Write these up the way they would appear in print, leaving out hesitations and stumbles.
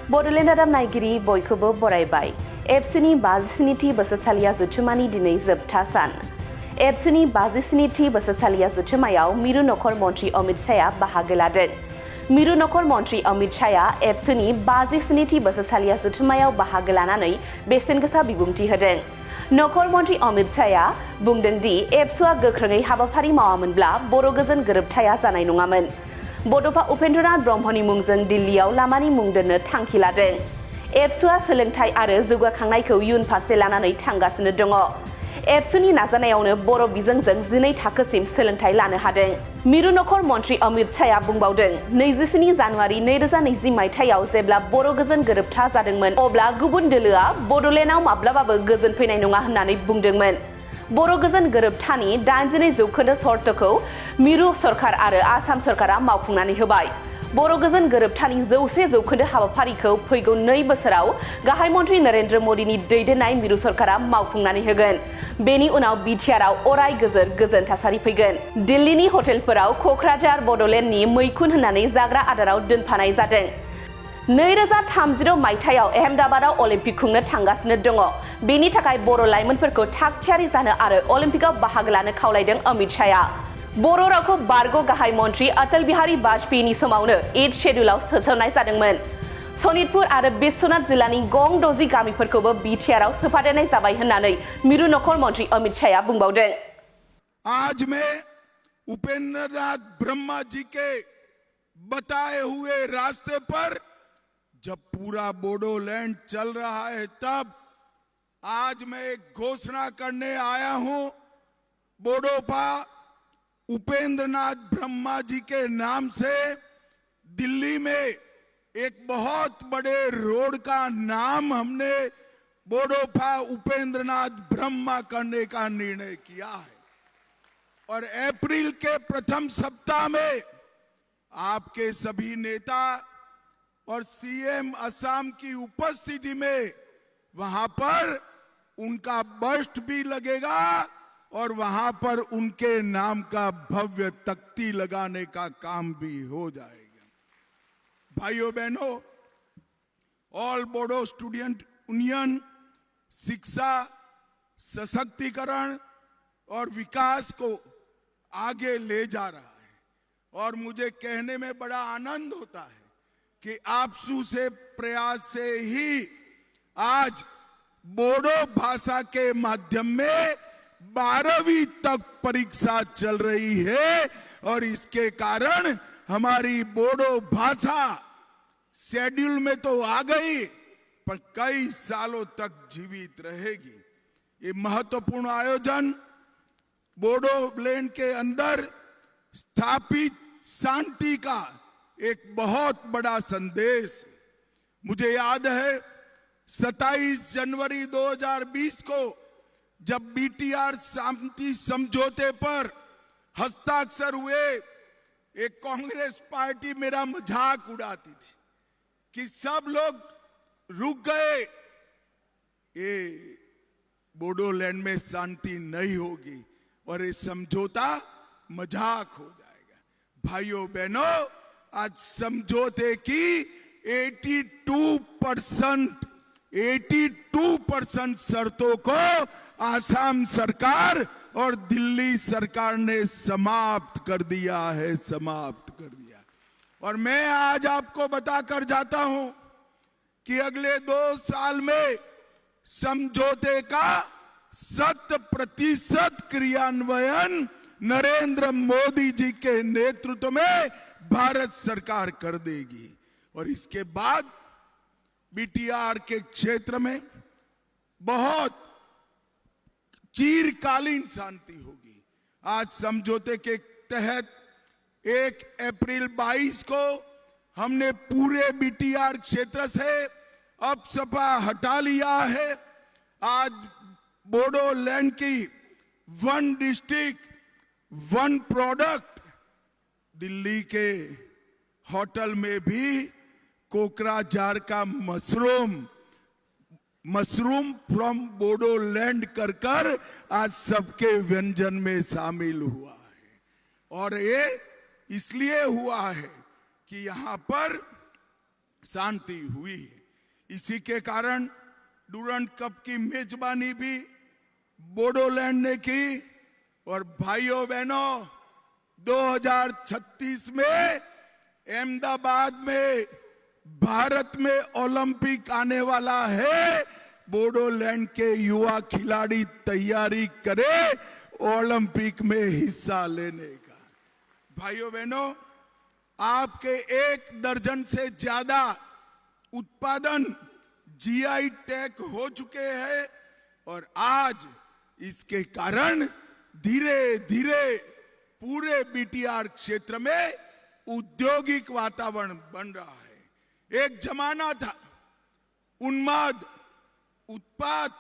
बड'लेण्ड रादाबनायगिरि बयखौबो बरायबाय। एबसुनि 57थि बोसोरसालिया जथुम्मानि दिनै जोबथा सान। एबसुनि 57थि बोसोरसालिया जथुम्मायाव मिरु नखर मन्त्रि अमित शाहआ बाहागो लादों। मिरु नखर मन्त्रि अमित शाहआ एबसुनि 57थि बोसोरसालिया जथुम्मायाव बाहागो लानानै बेसेनगोसा बिबुंथि होदों। नखर मन्त्रि अमित शाहआ बुंदों दि एबसुआ गोख्रोङै हाबाफारि मावामोनब्ला बर' गोजोन गोरोबथाया जानाय नङामोन। बड'फा उपेन्द्रनाथ ब्रह्मनि मुंजों दिल्लीयाव लामानि मुं दोननो थांखि लादों। एबसुआ सोलोंथाइ आरो जौगाखांनायखौ इयुन फारसे लानानै थांगासिनो दङ। एबसुनि नाजानायावनो बर' बिजोंजों 12 थाखोसिम सोलोंथाइ लानो हादों। मिरु नखर मन्त्रि अमित शाहआ बुंबावदों, 27 जानुवारि 2020 मायथाइयाव जेब्ला बर' गोजोन गोरोबथा जादोंमोन अब्ला गुबुन दोलोआ बड'लेण्डआव माब्लाबाबो गोजोन फैनाय नङा होननानै बुंदोंमोन। बर' गोजोन गोरोबथानि 82% सर्तखौ मिरु सरकार आरो आसाम सरकारा मावफुंनानै होबाय। बर' गोजोन गोरोबथानि 100% हाबाफारिखौ फैगौ 2 बोसोराव गाहाय मन्त्रि नरेन्द्र मदिनि दैदेननाय मिरु सरकारा मावफुंनानै होगोन। बेनि उनाव बिटिआरआव अराय गोजोन थासारि फैगोन। दिल्लीनि हटेलफोराव क'क्राझार बड'लेण्डनि मैखुन होननानै जाग्रा आदाराव दोनफानाय जादों। 2030 मायथाइयाव अहमदाबादआव अलिम्पिक खुंनो थांगासिनो दङ। बेनि थाखाय बर' लाइमोनफोरखौ थाग थियारि जानो आरो अलिम्पिकआव बाहागो लानो खावलायदों अमित शाहआ। बर' रावखौ बारग' गाहाय मन्त्रि अटल बिहारी वाजपेयीनि समावनो 8 शेड्युलाव सोसननाय जादोंमोन। सनितपुर आरो बिश्वनाथ जिल्लानि गं 60 गामिफोरखौबो बिटिआरआव सोफादेरनाय जाबाय होननानै मिरु नखर मन्त्रि अमित शाहआ बुंबावदों। आज मैं उपेंद्रनाथ ब्रह्मा जी के बताए हुए रास्ते पर जब पूरा बोडोलैंड चल रहा है तब आज मैं एक घोषणा करने आया हूं। बोडोफा उपेंद्रनाथ ब्रह्मा जी के नाम से दिल्ली में एक बहुत बड़े रोड का नाम हमने बोडोफा उपेंद्रनाथ ब्रह्मा करने का निर्णय किया है और अप्रैल के प्रथम सप्ताह में आपके सभी नेता और सीएम असम की उपस्थिति में वहां पर उनका बस्ट भी लगेगा और वहां पर उनके नाम का भव्य तख्ती लगाने का काम भी हो जाएगा। भाइयों बहनों, ऑल बोडो स्टूडेंट यूनियन शिक्षा, सशक्तिकरण और विकास को आगे ले जा रहा है और मुझे कहने में बड़ा आनंद होता है कि आपसू से प्रयास से ही आज बोडो भाषा के माध्यम में 12वीं तक परीक्षा चल रही है और इसके कारण हमारी बोडो भाषा शेड्यूल में तो आ गई पर कई सालों तक जीवित रहेगी। ये महत्वपूर्ण आयोजन बोडोलैंड के अंदर स्थापित शांति का एक बहुत बड़ा संदेश। मुझे याद है 27 जनवरी 2020 को जब बीटीआर शांति समझौते पर हस्ताक्षर हुए, एक कांग्रेस पार्टी मेरा मजाक उड़ाती थी कि सब लोग रुक गए, ये बोडोलैंड में शांति नहीं होगी और ये समझौता मजाक हो जाएगा। भाइयों बहनों, आज समझौते की 82% शर्तों को आसाम सरकार और दिल्ली सरकार ने समाप्त कर दिया है, समाप्त कर दिया। और मैं आज आपको बताकर जाता हूं कि अगले 2 साल में समझौते का 100% क्रियान्वयन नरेंद्र मोदी जी के नेतृत्व में भारत सरकार कर देगी और इसके बाद बीटीआर के क्षेत्र में बहुत चिरकालीन शांति होगी। आज समझौते के तहत 1 अप्रैल 22 को हमने पूरे बीटीआर क्षेत्र से अपसपा हटा लिया है। आज बोडोलैंड की 1 डिस्ट्रिक्ट 1 प्रोडक्ट, दिल्ली के होटल में भी कोकराझार का मशरूम फ्रॉम बोडोलैंड कर आज सबके व्यंजन में शामिल हुआ है। और ये इसलिए हुआ है कि यहाँ पर शांति हुई है। इसी के कारण डूरंड कप की मेजबानी भी बोडोलैंड ने की। और भाइयों बहनों, 2036 में अहमदाबाद में भारत में ओलंपिक आने वाला है। बोडोलैंड के युवा खिलाड़ी तैयारी करें ओलंपिक में हिस्सा लेने का। भाइयों बहनों, आपके 1 दर्जन से ज्यादा उत्पादन जीआई टैग हो चुके हैं और आज इसके कारण धीरे धीरे पूरे बीटीआर क्षेत्र में औद्योगिक वातावरण बन रहा है। एक जमाना था उन्माद, उत्पात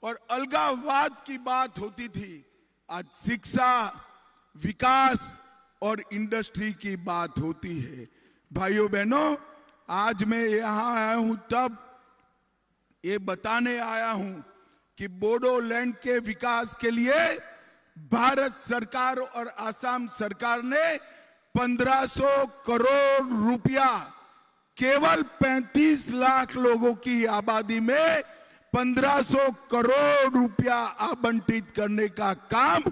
और अलगाववाद की बात होती थी। आज शिक्षा, विकास और इंडस्ट्री की बात होती है। भाइयों बहनों, आज मैं यहां आया हूं तब ये बताने आया हूं कि बोडोलैंड के विकास के लिए भारत सरकार और असम सरकार ने 1500 करोड़ रुपया केवल 35 लाख लोगों की आबादी में 1500 करोड़ रुपया आवंटित करने का काम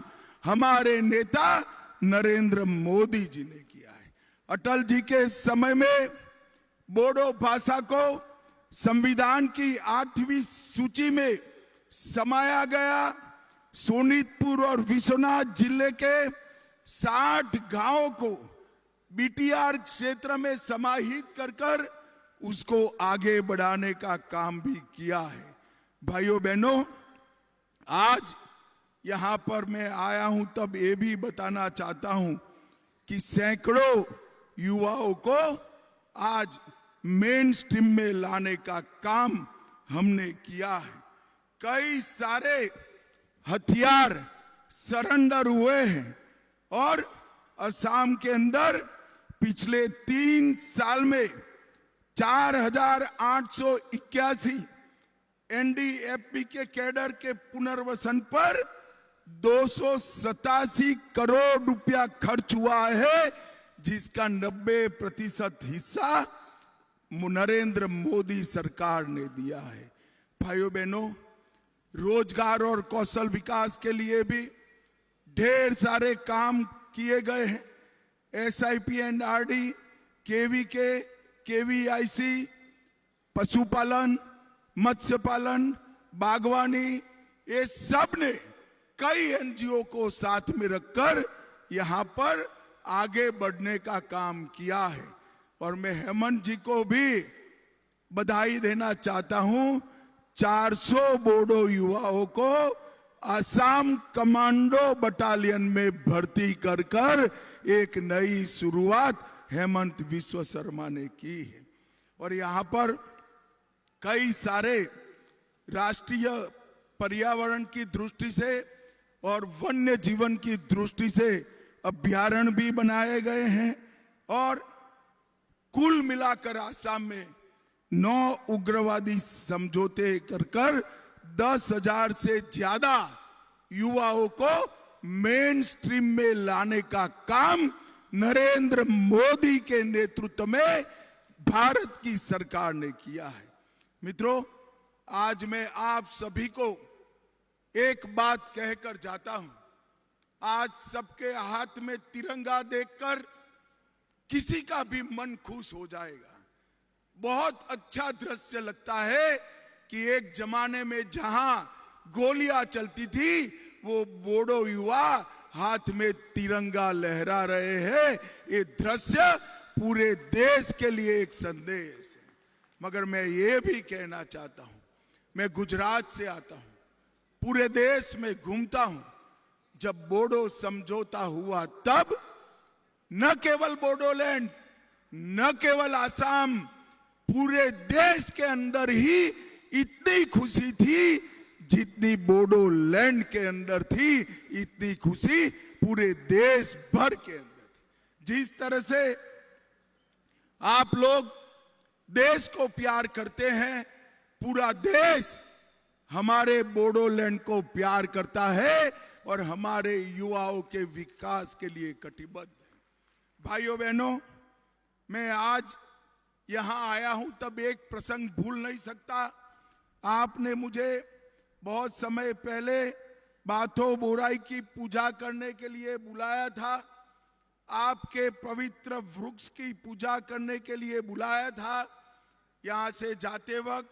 हमारे नेता नरेंद्र मोदी जी ने किया है। अटल जी के समय में बोडो भाषा को संविधान की 8वीं सूची में समाया गया। सोनीतपुर और विश्वनाथ जिले के 60 गांवों को बीटीआर क्षेत्र में समाहित कर उसको आगे बढ़ाने का काम भी किया है। भाइयों बहनों, आज यहां पर मैं आया हूं तब ये भी बताना चाहता हूं कि सैकड़ों युवाओं को आज मेन स्ट्रीम में लाने का काम हमने किया है। कई सारे हथियार सरेंडर हुए हैं और असम के अंदर पिछले 3 साल में 4881 एनडीएफपी के कैडर के पुनर्वसन पर 287 करोड़ रुपया खर्च हुआ है, जिसका 90% हिस्सा नरेंद्र मोदी सरकार ने दिया है। भाइयों बहनों, रोजगार और कौशल विकास के लिए भी ढेर सारे काम किए गए हैं। SIP and RD, KVK, KVIC, पशुपालन, मत्स्य पालन, बागवानी, ये सब ने कई एनजीओ को साथ में रखकर यहां पर आगे बढ़ने का काम किया है। और मैं हेमंत जी को भी बधाई देना चाहता हूं। 400 बोडो युवाओं को असम कमांडो बटालियन में भर्ती कर एक नई शुरुआत हेमंत विश्व शर्मा ने की है। और यहां पर कई सारे राष्ट्रीय पर्यावरण की दृष्टि से और वन्य जीवन की दृष्टि से अभ्यारण्य भी बनाए गए हैं। और कुल मिलाकर असम में 9 उग्रवादी समझौते कर 10,000 से ज्यादा युवाओं को मेन स्ट्रीम में लाने का काम नरेंद्र मोदी के नेतृत्व में भारत की सरकार ने किया है। मित्रों, आज मैं आप सभी को एक बात कहकर जाता हूं। आज सबके हाथ में तिरंगा देखकर किसी का भी मन खुश हो जाएगा। बहुत अच्छा दृश्य लगता है कि एक जमाने में जहां गोलियां चलती थी, वो बोडो युवा हाथ में तिरंगा लहरा रहे हैं। ये दृश्य पूरे देश के लिए एक संदेश है। मगर मैं ये भी कहना चाहता हूं, मैं गुजरात से आता हूं, पूरे देश में घूमता हूं। जब बोडो समझौता हुआ तब न केवल बोडोलैंड, न केवल असम, पूरे देश के अंदर ही इतनी खुशी थी जितनी बोडोलैंड के अंदर थी, इतनी खुशी पूरे देश भर के अंदर थी। जिस तरह से आप लोग देश को प्यार करते हैं, पूरा देश हमारे बोडोलैंड को प्यार करता है और हमारे युवाओं के विकास के लिए कटिबद्ध है। भाइयों बहनों, मैं आज यहां आया हूं तब एक प्रसंग भूल नहीं सकता। आपने मुझे बहुत समय पहले बाथो बोराई की पूजा करने के लिए बुलाया था, आपके पवित्र वृक्ष की पूजा करने के लिए बुलाया था। यहां से जाते वक्त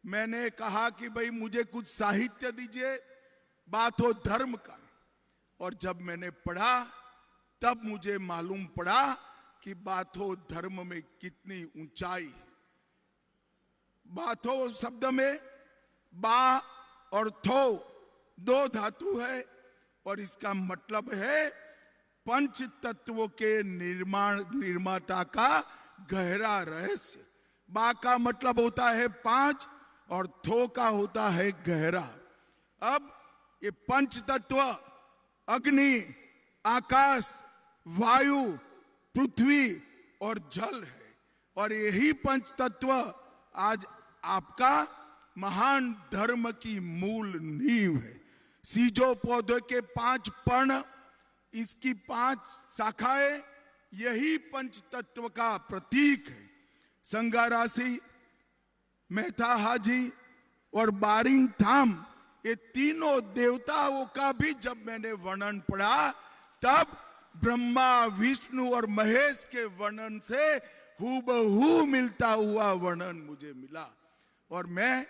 मैंने कहा कि भाई मुझे कुछ साहित्य दीजिए बाथो धर्म का, और जब मैंने पढ़ा तब मुझे मालूम पड़ा कि बाथो धर्म में कितनी ऊंचाई है। बाथो शब्द में बा और थो दो धातु है और इसका मतलब है पंच तत्वों के निर्माता का गहरा रहस्य। बा का मतलब होता है पांच और थो का होता है गहरा। अब ये पंच तत्व अग्नि, आकाश, वायु, पृथ्वी और जल है, और यही पंच तत्व आज आपका महान धर्म की मूल नींव है। सीजो पौधे के 5 पर्ण, इसकी 5 शाखाएं, यही पंच तत्व का प्रतीक है। संगा राशि, मेहता हाजी और बारिंग थाम, ये तीनों देवताओं का भी जब मैंने वर्णन पढ़ा तब ब्रह्मा, विष्णु और महेश के वर्णन से हूबहू मिलता हुआ वर्णन मुझे मिला। और मैं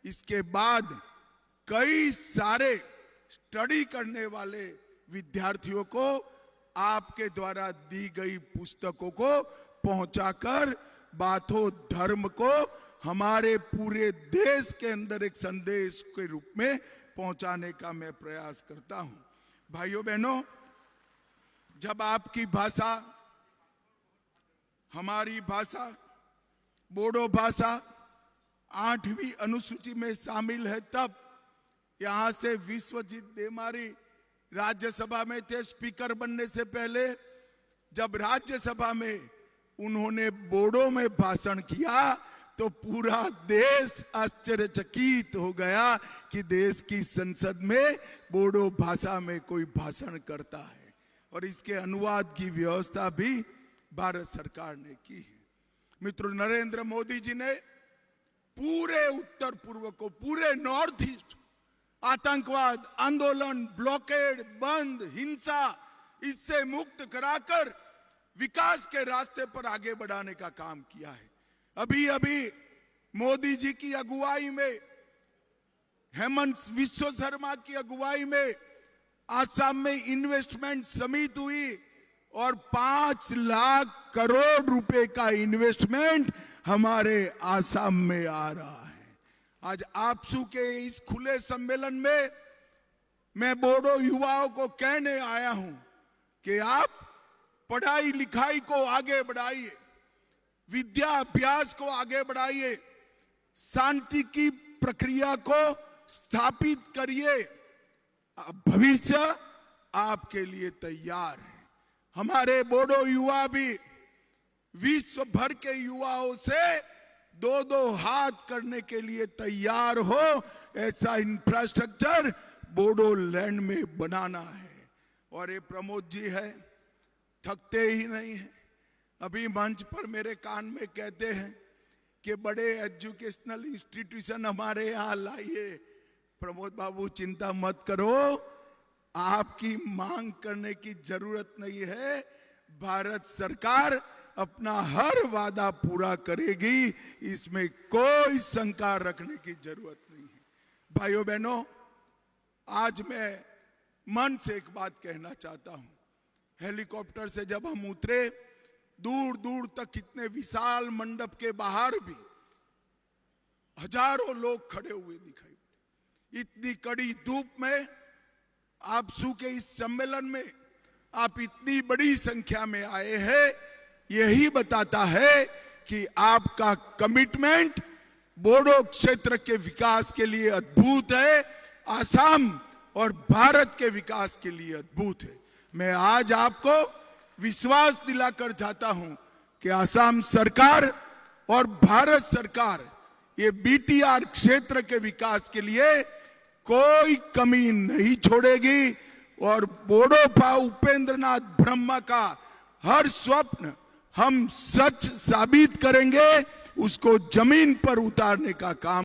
इसके बाद कई सारे स्टडी करने वाले विद्यार्थियों को आपके द्वारा दी गई पुस्तकों को पहुंचाकर बाथो धर्म को हमारे पूरे देश के अंदर एक संदेश के रूप में पहुंचाने का मैं प्रयास करता हूं। भाइयों बहनों, जब आपकी भाषा, हमारी भाषा, बोडो भाषा 8वीं अनुसूची में शामिल है, तब यहां से विश्वजीत देमारी राज्यसभा में थे स्पीकर बनने से पहले। जब राज्यसभा में उन्होंने बोडो में भाषण किया तो पूरा देश आश्चर्यचकित हो गया कि देश की संसद में बोडो भाषा में कोई भाषण करता है, और इसके अनुवाद की व्यवस्था भी भारत सरकार ने की है। मित्रों, नरेंद्र मोदी जी ने पूरे उत्तर पूर्व को, पूरे नॉर्थ ईस्ट, आतंकवाद, आंदोलन, ब्लॉकेड, बंद, हिंसा, इससे मुक्त कराकर विकास के रास्ते पर आगे बढ़ाने का काम किया है। अभी अभी मोदी जी की अगुवाई में, हेमंत विश्व शर्मा की अगुवाई में आसाम में इन्वेस्टमेंट समिट हुई और 5 लाख करोड़ रुपए का इन्वेस्टमेंट हमारे आसाम में आ रहा है। आज आपसू के इस खुले सम्मेलन में मैं बोडो युवाओं को कहने आया हूं कि आप पढ़ाई लिखाई को आगे बढ़ाइए, विद्या अभ्यास को आगे बढ़ाइए, शांति की प्रक्रिया को स्थापित करिए। भविष्य आपके लिए तैयार है। हमारे बोडो युवा भी विश्व भर के युवाओं से 2-2 हाथ करने के लिए तैयार हो, ऐसा इंफ्रास्ट्रक्चर बोडोलैंड में बनाना है। और ये प्रमोद जी है, थकते ही नहीं है। अभी मंच पर मेरे कान में कहते हैं कि बड़े एजुकेशनल इंस्टीट्यूशन हमारे यहाँ लाइए। प्रमोद बाबू, चिंता मत करो, आपकी मांग करने की जरूरत नहीं है। भारत सरकार अपना हर वादा पूरा करेगी, इसमें कोई शंका रखने की जरूरत नहीं है। भाइयों बहनों, आज मैं मन से एक बात कहना चाहता हूं। हेलीकॉप्टर से जब हम उतरे, दूर दूर तक इतने विशाल मंडप के बाहर भी हजारों लोग खड़े हुए दिखाई पड़े। इतनी कड़ी धूप में आपसू के इस सम्मेलन में आप इतनी बड़ी संख्या में आए हैं, यही बताता है कि आपका कमिटमेंट बोडो क्षेत्र के विकास के लिए अद्भुत है, आसाम और भारत के विकास के लिए अद्भुत है। मैं आज आपको विश्वास दिलाकर जाता हूं कि आसाम सरकार और भारत सरकार ये बीटीआर क्षेत्र के विकास के लिए कोई कमी नहीं छोड़ेगी, और बोडोफा उपेंद्रनाथ ब्रह्मा का हर स्वप्न, हम सच साबित करेंगे, उसको जमीन पर उतारने का काम